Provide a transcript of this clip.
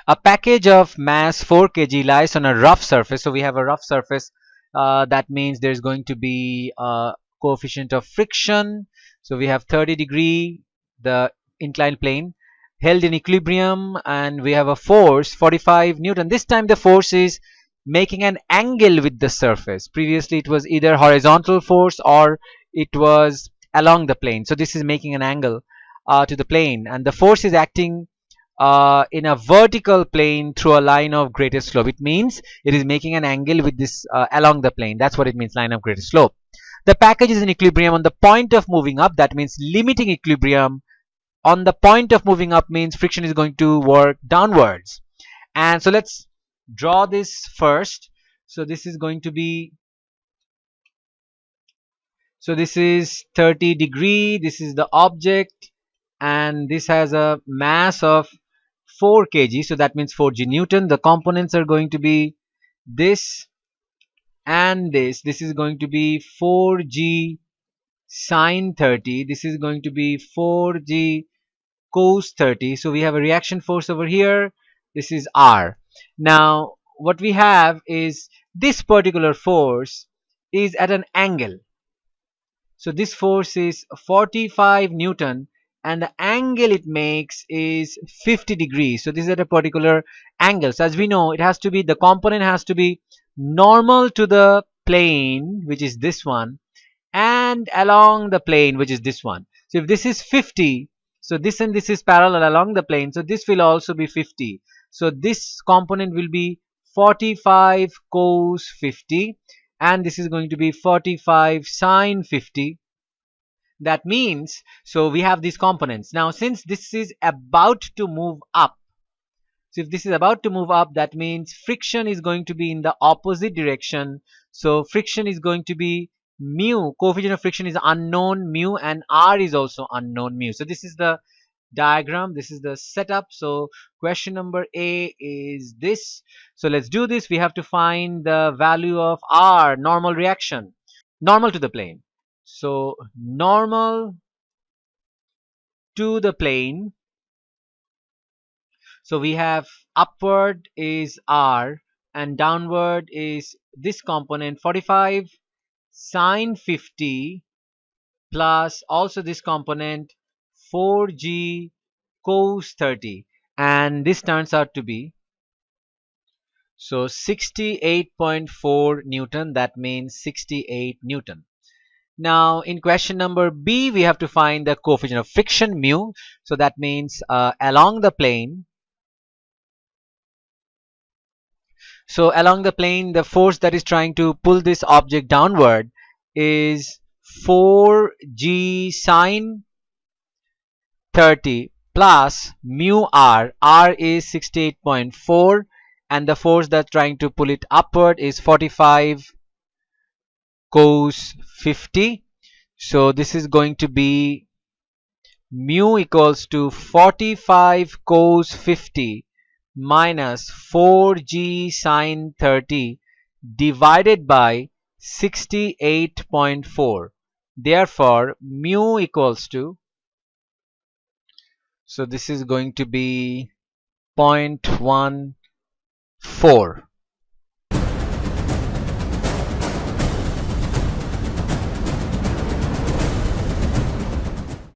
A package of mass 4 kg lies on a rough surface. So we have a rough surface. That means there's going to be a coefficient of friction. So we have 30-degree, the inclined plane, held in equilibrium, and we have a force 45 Newton. This time the force is making an angle with the surface. Previously it was either horizontal force or it was along the plane. So this is making an angle to the plane, and the force is acting in a vertical plane through a line of greatest slope. It means it is making an angle with this along the plane. That's what it means, line of greatest slope. The package is in equilibrium on the point of moving up. That means limiting equilibrium on the point of moving up means friction is going to work downwards. And so let's draw this first. So this is going to be, so this is 30-degree, this is the object, and this has a mass of 4 kg, so that means 4g Newton. The components are going to be this and this is going to be 4g sine 30, this is going to be 4g cos 30. So we have a reaction force over here. This is R. Now what we have is this particular force is at an angle. So this force is 45 Newton, and the angle it makes is 50 degrees. So this is at a particular angle. So as we know, it has to be, the component has to be normal to the plane, which is this one, and along the plane, which is this one. So if this is 50, so this and this is parallel along the plane, so this will also be 50. So this component will be 45 cos 50, and this is going to be 45 sine 50. That means, so we have these components. Now since this is about to move up, so if this is about to move up, that means friction is going to be in the opposite direction. So friction is going to be mu, coefficient of friction is unknown mu, and R is also unknown mu. So this is the diagram, this is the setup. So question number A is this. So let's do this. We have to find the value of R, normal reaction, normal to the plane. So normal to the plane, so we have upward is R and downward is this component 45 sine 50 plus also this component 4g cos 30, and this turns out to be, so 68.4 Newton. That means 68 Newton. Now in question number B, we have to find the coefficient of friction mu. So that means along the plane, so along the plane, the force that is trying to pull this object downward is 4g sine 30 plus mu R. R is 68.4, and the force that's trying to pull it upward is 45 cos 50. So this is going to be mu equals to 45 cos 50 minus 4g sine 30 divided by 68.4. Therefore mu equals to, so this is going to be 0.14.